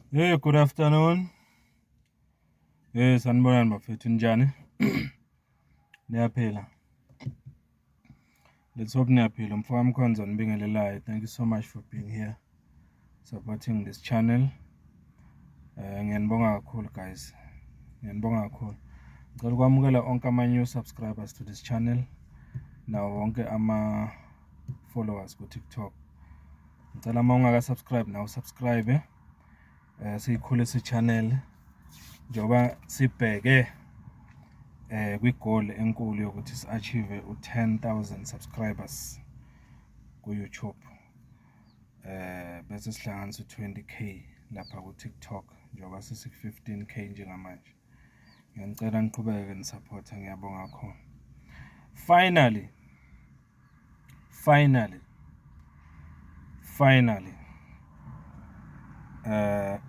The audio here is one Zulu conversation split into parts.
Hey, good afternoon. Hey, sanibonani bafethu njani? Niyaphila. Let's hope niyaphila. Mfowethu Mkhonza nibingelelayo. Thank you so much for being here, supporting this channel. Ngiyanibonga kakhulu guys. Ngiyanibonga kakhulu. Ngicela ukwamukela onke ama-new subscribers to this channel. Nawo wonke ama-followers ku TikTok. Ngicela uma ungaka-subscribe nawe subscribe. Siyikhulise channel njengoba sibheke kwi-goal enkulu yokuthi si-achieve u-10,000 subscribers ku-YouTube. Bese sihlanganisa u-20K lapha ku-TikTok njengoba sisi-15K njengamanje. Ngiyanicela niqhubeke nisupporta, ngiyabonga kakhulu. Finally,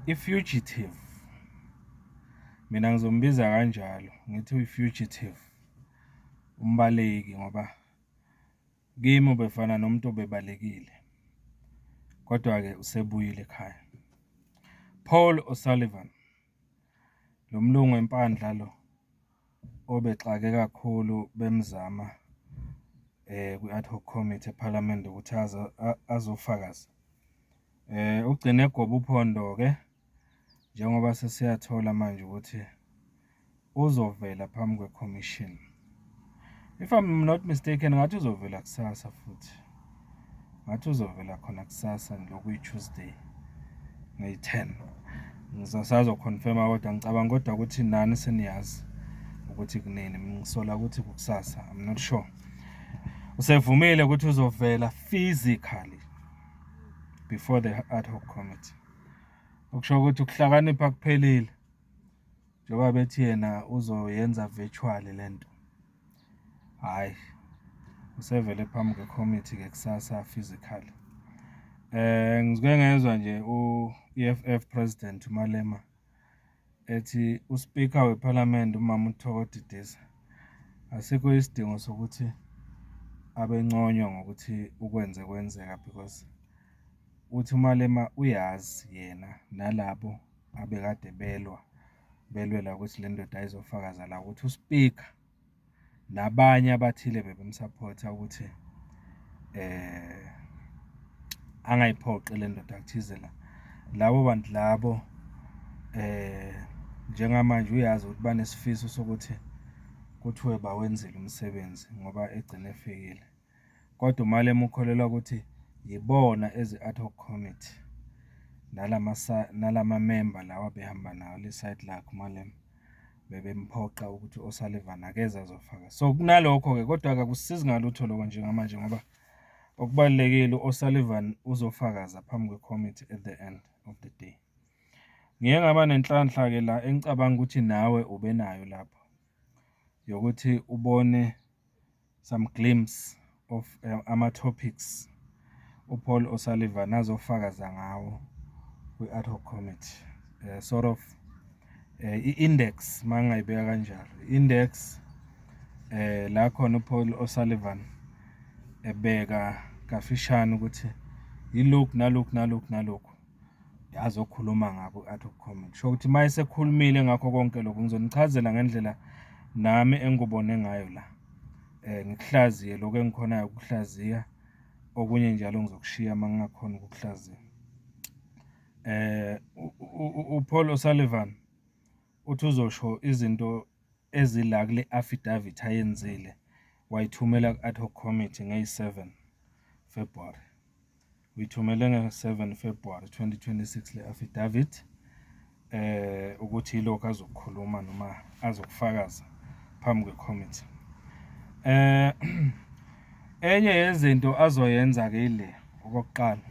i-fugitive, mina ngizombiza kanjalo ngithi uyi-fugitive, umbaleki, ngoba kimi ubefana nomuntu obebalekile kodwa-ke usebuyile ekhaya. Paul O'Sullivan, lo mlungu empandla lo obexake kakhulu bemzama kwi-ad hoc committee eParliament ukuthi azofakaza. Ugcine egoba uphondo-ke njengoba sesiyathola manje ukuthi uzovela phambi kwe-commission. If I'm not mistaken, ngathi uzovela kusasa futhi. Ngathi uzovela khona kusasa lokuyi-Tuesday ngeyi-10. Ngisazoconfirma kodwa ngicabanga kodwa ukuthi nani seniyazi ukuthi kunini. Ngisola ukuthi kukusasa. I'm not sure. Usevumile ukuthi uzovela physically before the ad hoc committee. Okusho ukuthi ukuhlakanipha kuphelile. Njengoba bethi yena uzoyenza virtually lento. Hayi. Usevele phambi kwe-committee kusasa physically. Ngizwe ngezwe nje u-EFF President uMalema ethi uSpeaker weParliament uMama uThoko Didisa asikho isidingo sokuthi abenconywa ngokuthi ukwenze kwenzeka, because uthi uMalema uyazi yena nalabo abekade belwela ukuthi le ndoda ayizofakaza la ukuthi uSpeaker nabanye abathile bebemsupporta ukuthi angayiphoqi le ndoda akuthize la. Labo bantu labo njengamanje uyazi ukuthi banesifiso sokuthi kuthiwe bawenzile umsebenzi ngoba egcine efikile. Kodwa uMalema ukholelwa ukuthi yibona ezi-ad hoc committee nalama member lawa behamba nawo le side lakhe uMalema bebemphoqa ukuthi uSullivan akeze azofaka. So kunalokho-ke kodwa akakusisizi ngalutho lokho njengamanje ngoba okubalulekile uSullivan uzofakaza phambi kwe-committee at the end of the day. Ngike ngaba nenhlanhla-ke la engicabanga ukuthi nawe ube nayo lapho yokuthi ubone some glimpse of ama-topics uPaul O'Sullivan azofakaza ngawo kwi-ad hoc committee. Sort of i-index mangayibeka kanjalo. Index la khona uPaul O'Sullivan ebeka kafishane ukuthi yilokhu nalokhu azokhuluma ngabo ad hoc committee. Sho ukuthi maye sekhulumile ngakho konke lokho ngizonichazela ngendlela nami engibone ngayo la. Ngikuhlaziye lokho engikhonayo ukuhlaziya, okunye njalo ngizokushiya mangingakhona ukukuhlaziya. uPaul O'Sullivan uthi uzosho izinto ezila kule affidavit ayenzile wayithumela ku-ad hoc committee ngeyi-7 February. Uyithumele nge-7 February 2026 le affidavit ukuthi yilokho azokukhuluma noma azokufakaza phambi kwe-committee. Enye yezinto azoyenza-ke ile okokuqala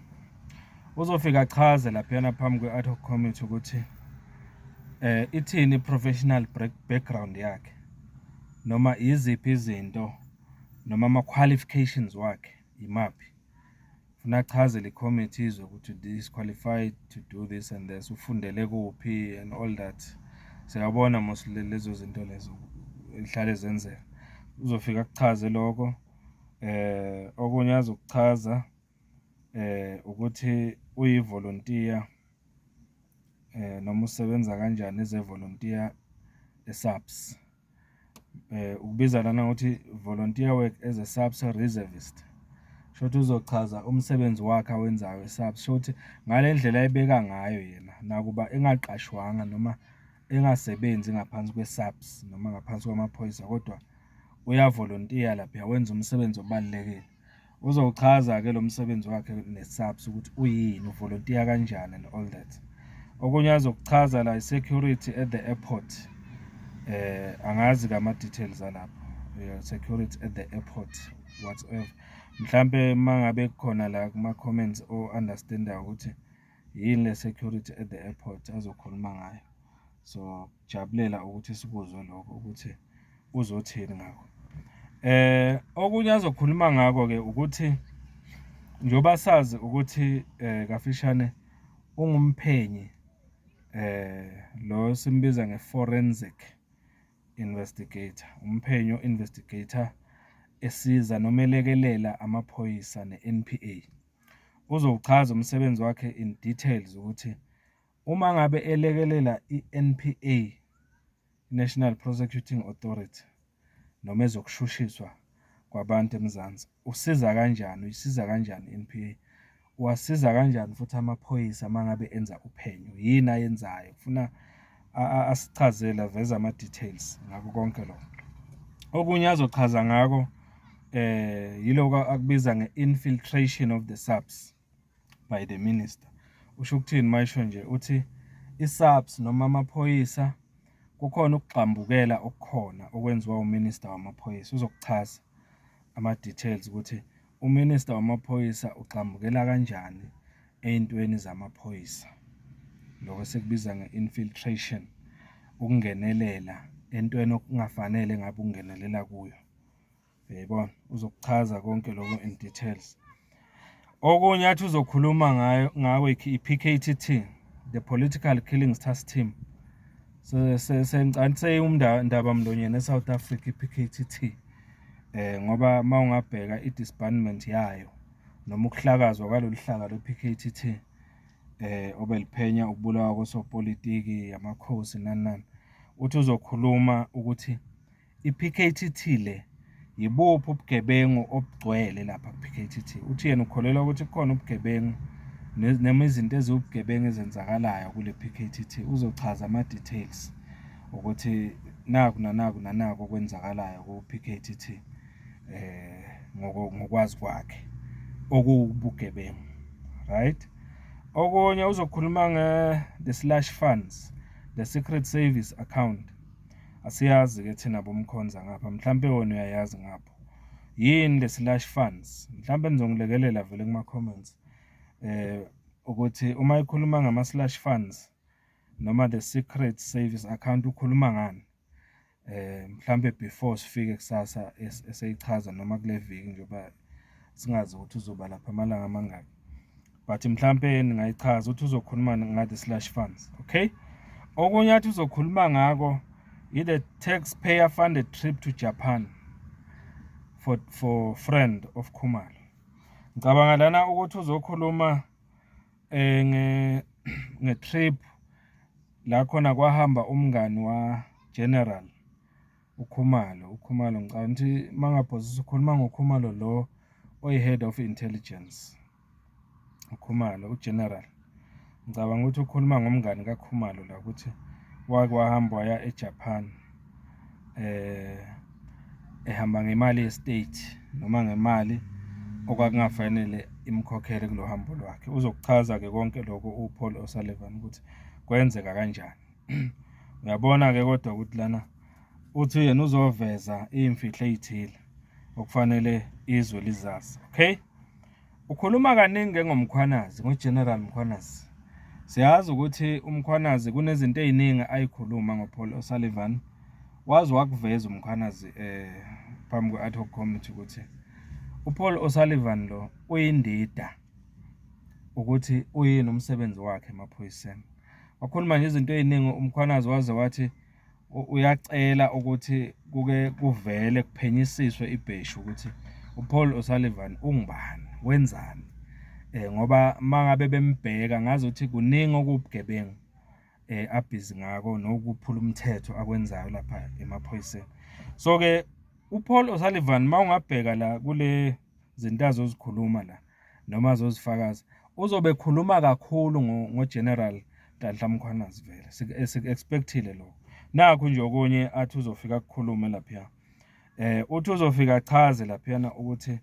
uzofika achaze laphana phambi kwe-ad hoc committee ukuthi ithini i-professional background yakhe noma iziphi izinto noma ama-qualifications wakhe imaphi. Funa achaze le committee izwe ukuthi is qualified to do this and this, ufundele kuphi and all that. Siyabona mos lezo zinto lezo ihlale zenzeka. Uzofika akuchaze lokho. Okunye azokuchaza ukuthi uyi-volunteer noma usebenza kanjani as a volunteer eSAPS. Ukubiza lana ukuthi volunteer work as a SAPS reservist. Shothi uzochaza umsebenzi wakhe awenzayo eSAPS. Shothi ngale ndlela ayibeka ngayo yena nakuba engaqashwanga noma engasebenzi ngaphansi kweSAPS noma ngaphansi kwamaphoyisa, kodwa uyavolontiya lapha wenza umsebenzi obalulekile. Uzowuchaza-ke lo msebenzi wakhe neSAPS ukuthi uyini, uvolontiya kanjani and all that. Okunye azokuchaza la security at the airport. Angazi kama-details alapho. Security at the airport whatsoever. Mhlampe mangabe khona la kuma-comments o-understandayo ukuthi yini le security at the airport azokhuluma ngayo. So jabulela ukuthi sikuzwe lokho ukuthi uzothini ngakho. Okunye azokhuluma ngako-ke ukuthi njengoba sazi ukuthi kafishane ungumphenyi lo simbiza nge-forensic investigator, umphenyi o-investigator esiza noma elekelela amaphoyisa ne-NPA. Uzowuchaza umsebenzi wakhe in details ukuthi uma ngabe elekelela i-NPA, National Prosecuting Authority, noma ezokushushiswa kwabantu eMzansi, usiza kanjani, uyisiza kanjani i-NPA, uwasiza kanjani futhi amaphoyisa mangabe enza uphenyo, yini ayenzayo. Ufuna asichazele, aveze ama-details ngakho konke lokho. Okunye azochaza ngako yiloko akubiza nge-infiltration of the SAPS by the minister. Usho ukuthini mayisho nje uthi iSAPS noma amaphoyisa kukhona ukugxambukela okukhona okwenziwa uminister wamaphoyisa. Uzokuchaza ama-details ukuthi uminister wamaphoyisa ugxambukela kanjani ey'ntweni zamaphoyisa. Lokho sekubiza nge-infiltration, ukungenelela entweni okungafanele ngabe ungenelela kuyo. Yayibona, uzokuchaza konke lokho in details. Okunye athi uzokhuluma ngawo i-PKTT, the Political Killings Task Team. Sengicane umndaba mlonyeni eSouth Africa i-PKTT. Ngoba mawungabheka i-disbandment yayo noma ukuhlakazwa kwalolu hlaka lwe-PKTT obeliphenya ukubulawa kosopolitiki, amakhosi nani. Uthi uzokhuluma ukuthi i-PKTT le yibuphi ubugebengu obugcwele lapha ku-PKTT. Uthi yena ukholelwa ukuthi kukhona ubugebengu noma izinto eziwubugebengu ezenzakalayo kule PKTT. Uzochaza ama-details ukuthi naku nanaku okwenzakalayo ku-PKTT ngokwazi kwakhe okuwubugebengu, right? Okunye uzokhuluma the slush funds, the secret service account. Asiyazi-ke thina bomkhonza ngapha, mhlampe wona uyayazi ngapho. Yini le slush funds? Mhlampe nizongilekelela vele kuma-comments ukuthi uma ikhuluma ngama-slush funds noma the secret service account ukhuluma ngani. Mhlampe before sifike kusasa eseyichaza noma kule viki njengoba singazi ukuthi uzoba lapha amalanga amangaki. But mhlampe ningayichaza ukuthi uzokhuluma ngade slush funds, okay? Okunye athi uzokhuluma ngako the taxpayer funded trip to Japan for friend of Khumalo. Ngicabanga lana ukuthi uzokhuluma nge-trip la khona kwahamba umngani wa General uKhumalo. Ngicabanga ukuthi mangaphosisa ukhuluma ngoKhumalo lo oyi-head of intelligence. uKhumalo, uGeneral. Ngicabanga ukuthi ukhuluma ngomngani kaKhumalo la ukuthi wahamba waya eJapan ehamba ngemali ye-state noma ngemali okwakungafanele imkhokhele kulo hambo lwakhe. Uzokuchaza-ke konke lokho uPaul O'Sullivan ukuthi kwenzeka kanjani. Uyabona-ke kodwa ukuthi lana uthi yena uzoveza iy'mfihlo ey'thile okufanele izwe lizazi, okay? Ukhuluma kaningi ngomkhwanazi, ngoGeneral Mkhwanazi. Siyazi ukuthi umkhwanazi kunezinto ey'ningi ayikhuluma ngoPaul O'Sullivan. Wazi wakuveza umkhwanazi phambi kwe-ad hoc committee ukuthi uPaul O'Sullivan lo uyindida ukuthi uyini umsebenzi wakhe emaphoyiseni. Wakhuluma nje izinto ey'ningi umkhwanazi waze wathi uyacela ukuthi kuke kuvele kuphenyisiswe ibheshu ukuthi uPaul O'Sullivan ungubani, wenzani. Ngoba mangabe bembheka ngazi ukuthi kuningi okubugebengu abhizi ngako nokuphula umthetho akwenzayo lapha emaphoyiseni. So ke uPaul O'Sullivan mawungabheka la kule zinto azozikhuluma la noma azozifakaza uzobe khuluma kakhulu ngoGeneral Nhlanhla Mkhwanazi vele expectile lo nakho nje okunye athi uzofika kukhulume lapha uthi uzofika achaze lapha ukuthi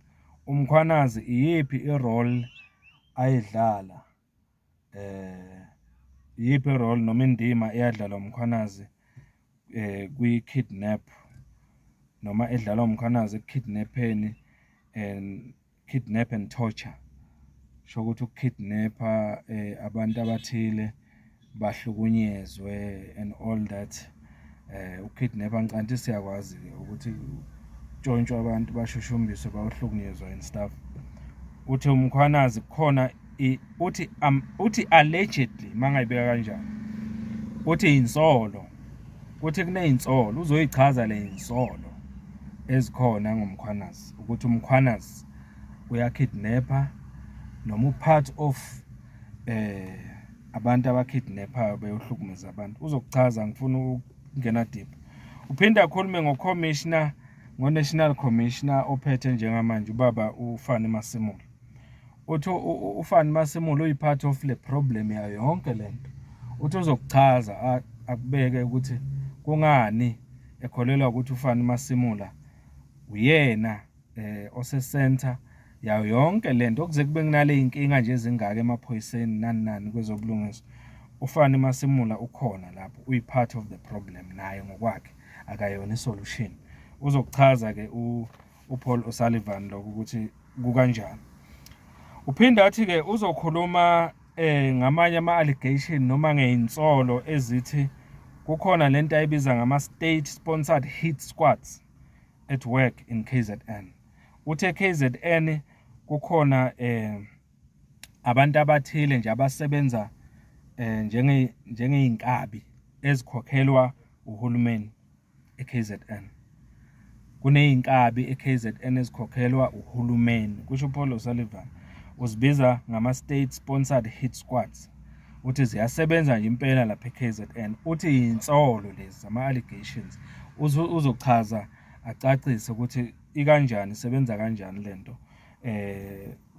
uMkhwanazi iyiphi irole ayidlala iyiphi irole noma indima eyadlalwa uMkhwanazi kwi-kidnap noma edlalwa uMkhwanazi kidnap and torture sho ukuthi ukukidnapha abantu abathile bahlukunyezwe and all that ukukidnapha ngicanti siyakwazi ukuthi tshontshwe abantu bashushumbiswe bahlukunyezwa and stuff. Uthi uMkhwanazi khona uthi allegedly mangayibeka kanjani uthi insolo uthi kuney'nsolo uzoyichaza le insolo ezikhona ngomkhwanazi ukuthi uMkhwanazi uyakidnapha noma upart of abantu abakidnaphayo beyohlukumeza abantu uzokuchaza ngifuna ukungena deep. Uphinde akhulume ngo-National Commissioner ophethe njengamanje ubaba uFani Masimula. Uthi uFani Masimula uyi-part of le problem yayo yonke lento. Uthi uzokuchaza akubeke ukuthi kungani ekholelwa ukuthi uFani Masimula uyena ose-center yayo yonke lento okuze kube kunale inkinga nje ezingaka emaphoyiseni nani kwezobulungiswa. uFani Masimula ukhona lapho uyi-part of the problem naye ngokwakhe akayona isolution. Uzokuchaza ke uPaul O'Sullivan lokho ukuthi kukanjani. Uphinde athi ke uzokhuluma ngamanye ama-allegation noma ngey'nsolo ezithi kukhona lento ayibiza ngama-state sponsored hit squads at work in KZN. Uthe KZN kukhona abantu abathile nje abasebenza njengey'nkabi ezikhokhelwa uhulumeni eKZN. Kuney'nkabi eKZN ezikhokhelwa uhulumeni. Kusho uPaul O'Sullivan uzibiza ngama-state sponsored hit squads. Uthi ziyasebenza nje impela lapha eKZN. Uthi iy'nsolo lezi ama-allegations uzochaza acacise ukuthi ikanjani isebenza kanjani lento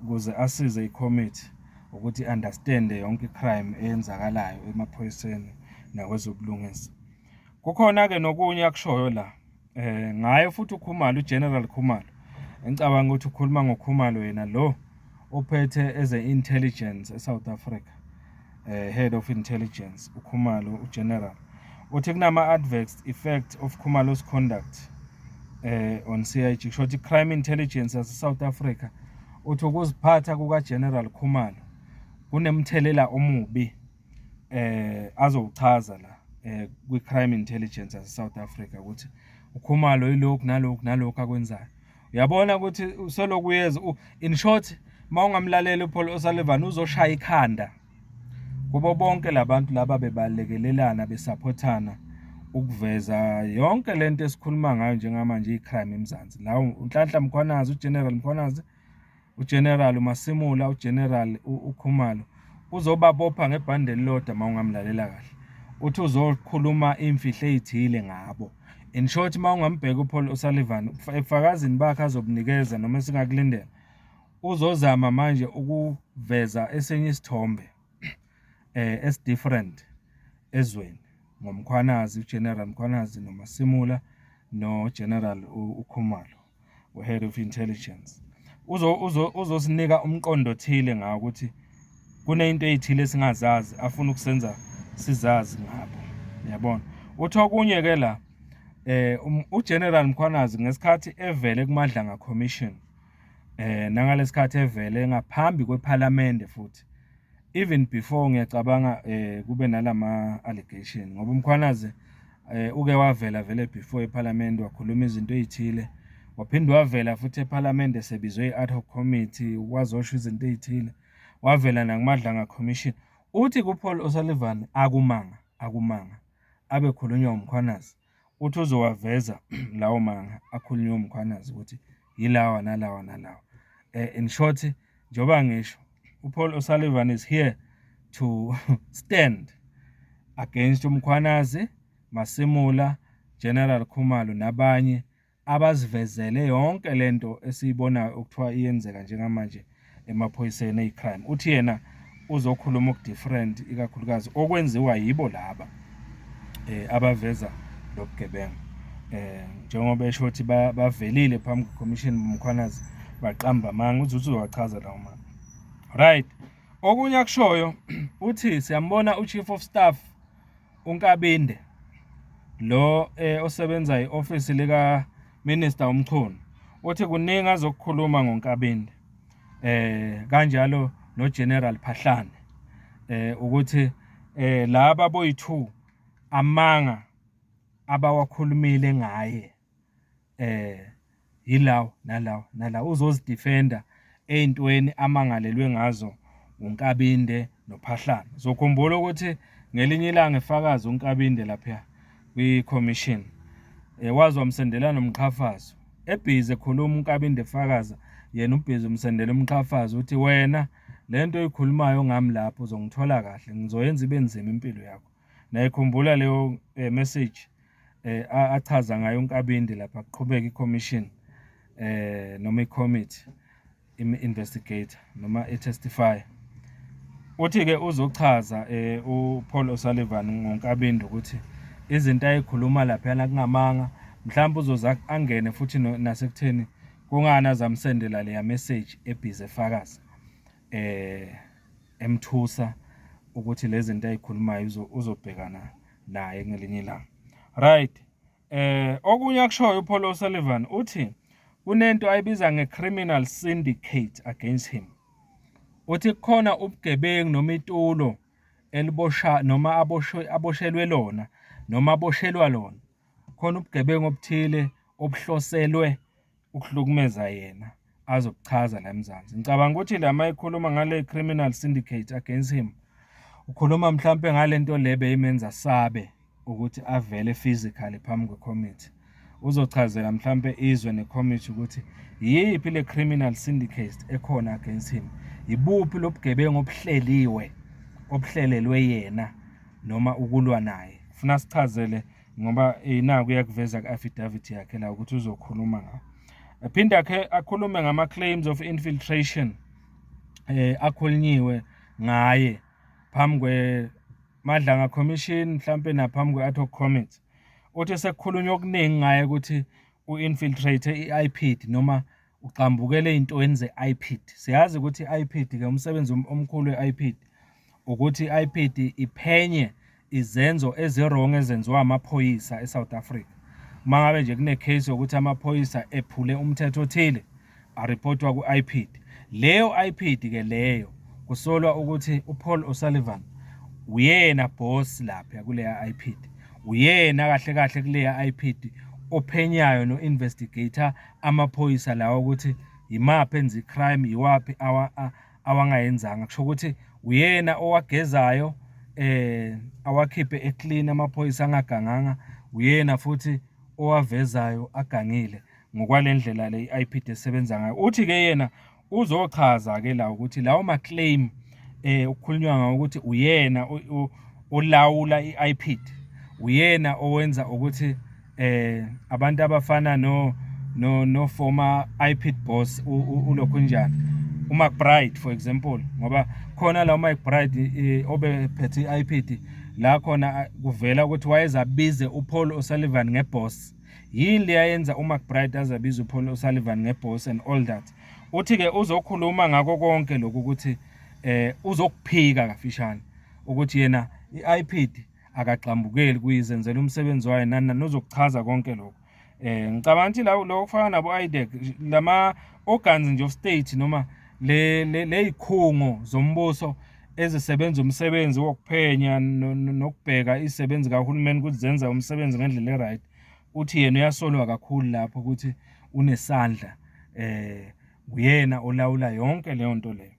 ukuze asize i-committee ukuthi understand yonke i-crime eyenzakalayo emaphoyiseni nakwezobulungisa. Kukhona ke nokunye akushoyo la ngaye futhi uKhumalo uGeneral Khumalo. Engicabanga ukuthi ukhuluma ngoKhumalo yena lo ophethe eze-intelligence eSouth Africa head of intelligence uKhumalo uGeneral. Uthi kunama-adverse effect of Khumalo's conduct on CIG kusho ukuthi crime intelligence yase-South Africa uthi ukuziphatha kukaGeneral Khumalo kunemthelela omubi azowuchaza la kwi-crime intelligence yase-South Africa ukuthi uKhumalo yilokhu nalokhu akwenzayo. Uyabona ukuthi useloku uyeza in short mawungamlaleli uPaul O'Sullivan uzoshaya ikhanda kubo bonke labantu laba bebalekelelana besupportana ukuveza yonke lento esikhuluma ngayo njengamanje icrime eMzansi. La uNhlanhla Mkhwanazi, uGeneral Mkhwanazi, uGeneral Masimula, uGeneral uKhumalo uzobabopha ngebhandle lodwa mawungamlalela kahle. Uthi uzokhuluma imfihlo ezithile ngabo. In short mawungambheka uPaul O'Sullivan ebufakazini bakhe azobunikeza noma singakulindela uzozama manje ukuveza esenye isithombe different ezweni ngomkhwanazi uGeneral Mkhwanazi noMasimula noGeneral uKhumalo head of intelligence. Uzosinika umqondo othile ngawo ukuthi kunento ezithile esingazazi afuna ukusenza sizazi ngabo. Uyabona? Uthi okunye ke la uGeneral Mkhwanazi ngesikhathi evele kuMadlanga Commission nangalesikhathi evele ngaphambi kweParliament futhi even before ngiyacabanga kube nalama allegation ngoba uMkhwanazi uke wavela vele before eParliament wakhuluma izinto ezithile waphinde wavela futhi eParliament esebizwe i-ad hoc committee wazosho izinto ezithile wavela nakuMadlanga Commission. Uthi kuPaul O'Sullivan akumanga abekhulunywa uMkhwanazi uthi uzowaveza lawo manga akhulunywa uMkhwanazi ukuthi yilawa nalawa. In short njoba ngisho uPaul O'Sullivan is here to stand against uMkhwanazi, Masimula, General Khumalo nabanye abazivezele yonke lento esiyibonayo ukuthiwa iyenzeka njengamanje emaphoyiseni eyicrime. Uthi yena uzokhuluma okudifferent ikakhulukazi okwenziwa yibo laba abaveza lobugebengu. Njengoba esho ukuthi bavelile phambi kweCommission uMkhwanazi baqamba amanga uthi uzowachaza lawo manga. Right. Okunye akushoyo uthi siyambona uChief of Staff uNkabinde lo osebenza ioffice lika Minister uMchunu uthi kuningi azokukhuluma ngoNkabinde kanjalo no General Phahlane ukuthi laba boyi2 amanga abawakhulumile ngaye yilawo nalawo uzozidefenda ezintweni amangalelwe ngazo uNkabinde noPhahlane. Zokhumbula ukuthi ngelinye ilanga efakazi uNkabinde lapha kwi-commission wazi wamsendela nomqhafazo ebhizi ekhuluma uNkabinde efakaza yena ubhizi umsendela umqhafazo uthi wena lento oyikhulumayo ngami lapho uzongithola kahle ngizoyenza ibe nzima impilo yakho. Nayikhumbula leyo message achaza ngayo uNkabinde lapha kuqhubeka iCommission noma iCommittee investigator noma etestify. Uthi ke uzochaza uPaul O'Sullivan ngoNkabinde ukuthi izinto ayikhuluma lapha kungamanga mhlawumbe uzoza angene futhi nasekutheni kungana zamsendela leya message ebhizi efakaza emthusa ukuthi lezi zinto ayikhulumayo uzobhekana naye ngelinye ilanga. Right. Okunye akushoyo uPaul O'Sullivan uthi kunento ayibiza ngecriminal syndicate against him. Uthi kukhona ubugebengu noma itulo elibosha noma aboshelwe lona noma aboshelwa lona. Khona ubugebengu obuthile obuhloselwe ukuhlukumeza yena azokuchaza la eMzansi. Ngicabanga ukuthi lama ekhuluma ngale criminal syndicate against him ukhuluma mhlambe ngalento lebe imenza sabe ukuthi avele physically phambi kweCommittee. Uzochazela mhlambe izwe neCommittee ukuthi yiphi le criminal syndicate ekhona against him. Ibuphi lobugebengu obuhleliwe obuhlelelwe yena noma ukulwa naye. Ufuna sichazele ngoba naku uyakuveza ku-affidavit yakhe la ukuthi uzokhuluma ngawo. Aphinda ke akhulume ngama claims of infiltration akhulunyiwe ngaye phambi kweMadlanga Commission mhlambe naphambi kwe-ad hoc committee. Uthi sekukhulunywa okuningi ngaye ukuthi uinfiltrate iIPID noma uqambukele ezintweni zeIPID. Siyazi ukuthi iIPID ke umsebenzi omkhulu weIPID ukuthi iIPID iphenye izenzo ezirong ezenziwa amaphoyisa eSouth Africa. Mangabe nje kune case ukuthi amaphoyisa ephule umthetho othile areport ku-iPID. Leyo iPID ke leyo kusolwa ukuthi uPaul O'Sullivan uyena boss lapha kuleya iPID. Uyena kahle kahle kuleya iPID ophenyayo no investigator amaphoyisa lawo ukuthi yimaphi enza icrime yiwapi awangayenzanga. Kusho ukuthi uyena owagezayo awakhiphe eclean amaphoyisa angaganganga. Uyena futhi owavezayo agangile ngokwalendlela le iPID esebenza ngayo. Uthi ke yena uzochaza ke la ukuthi lawo ma claim ukukhulunywa ngawo ukuthi uyena olawula iIPID. Uyena owenza ukuthi abantu abafana no former iPID boss ulokhu njani uMcBride for example, ngoba khona la uMcBride obephethe iIPID la khona kuvela ukuthi wayezabize uPaul O'Sullivan ngeboss. Yini leyenza uMcBride azabiza uPaul O'Sullivan ngeboss and all that. Uthi ke uzokhuluma ngako konke lokhu ukuthi uzokuphika kafishane ukuthi yena iIPID akaqhambukeli kuyizenzela umsebenzi wayo nozokuchaza konke lokho. Ngicabanga ukuthi la lokufana nabo IDEC lama organs nje of state noma leyikhungo zombuso ezisebenza umsebenzi wokuphenya nokubheka izisebenzi kahulumeni ukuthi zenza umsebenzi ngendlela eright. Uthi yena uyasolwa kakhulu lapho ukuthi unesandla uyena olawula yonke leyo nto leyo.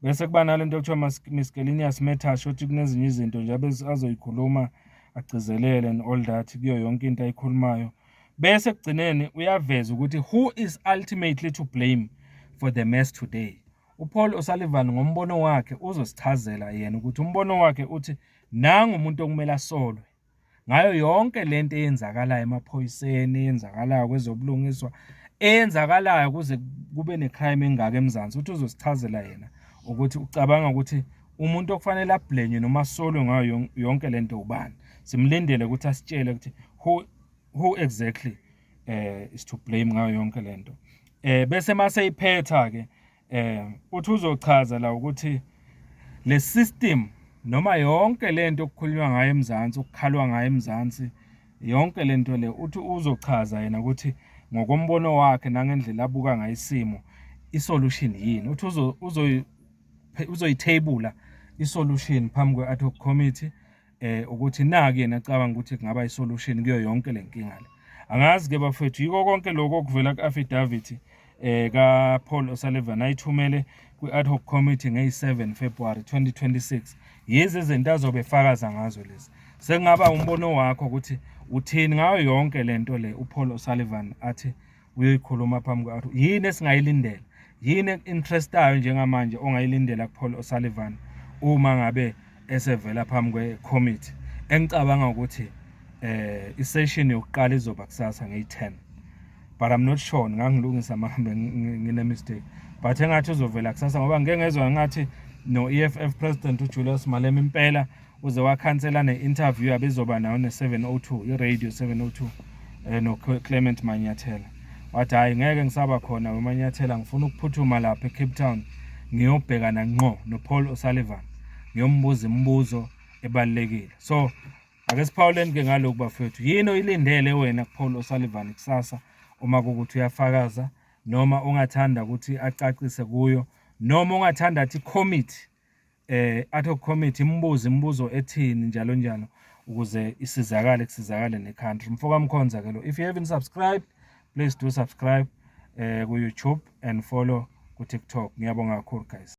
Bese kuba nalento ekuthiwa Miscellaneous Matters ukuthi kunezinye izinto nje azoyikhuluma agcizelele and all that kuyo yonke into ayikhulumayo. Bese kugcineni uyaveza ukuthi who is ultimately to blame for the mess today. uPaul O'Sullivan ngombono wakhe uzosichazela yena ukuthi umbono wakhe uthi nangumuntu okumele asolwe ngayo yonke lento eyenzakalayo emaphoyiseni, eyenzakalayo kwezobulungiswa, eyenzakalayo kuze kube necrime engaka eMzansi. Uthi uzosichazela yena ukuthi ucabanga ukuthi umuntu okufanele ablenywe noma asolwe ngayo yonke lento ubani. Simlindele ukuthi asitshele ukuthi who exactly is to blame ngayo yonke lento. Bese mase iphetha ke uthi uzochaza la ukuthi le system noma yonke lento okukhulunywa ngayo eMzansi, ukukhalwa ngayo eMzansi, yonke lento le uthi uzochaza yena ukuthi ngokombono wakhe nangendlela abuka ngayo isimo isolution yini. Uthi uzoyithebula isolution phambi kwe-ad hoc committee ukuthi naki yena acabanga ukuthi kungaba isolution kuyo yonke le nkinga le. Angazi ke bafethu yiko konke lokho okuvela ku-affidavit ka Paul O'Sullivan ayithumele kwi-ad hoc committee nge-7 February 2026. Yizo izinto azobe efakaza ngazo lezi. Sekungaba umbono wakho ukuthi uthini ngayo yonke lento le uPaul O'Sullivan athi uyoyikhuluma phambi kwakho. Yini esingayilindela? Yini interestayo njengamanje ongayilindela kuPaul O'Sullivan uma ngabe esevela phambi kwe-committee? Engicabanga ukuthi isession yokuqala izoba kusasa nge-10. But I'm not sure, ngangilungisa mahambe ngine mistake. But engathi uzovela kusasa ngoba ngeke ngezwe ngathi no EFF president uJulius Malema impela uze wakhansela ne-interview abezoba nayo ne-702 i-radio 702 no Clement Manyathela. Wathi hayi ngeke ngisaba khona uManyathela, ngifuna ukuphuthuma lapha eCape Town ngiyobhekana ngqo noPaul O'Sullivan ngiyombuza imibuzo ebalekile. So ake siphawuleni ke ngalokho bafethu, yini oyilindele wena kuPaul O'Sullivan kusasa uma ukuthi uyafakaza noma ungathanda ukuthi acacise kuyo, noma ungathanda athi committee ad hoc committee imibuzo ethini njalo njalo ukuze kusizakale necountry. Mfoka Mkhonza ke lo, if you haven't subscribed, please do subscribe ku YouTube and follow ku TikTok. Ngiyabonga kakhulu guys.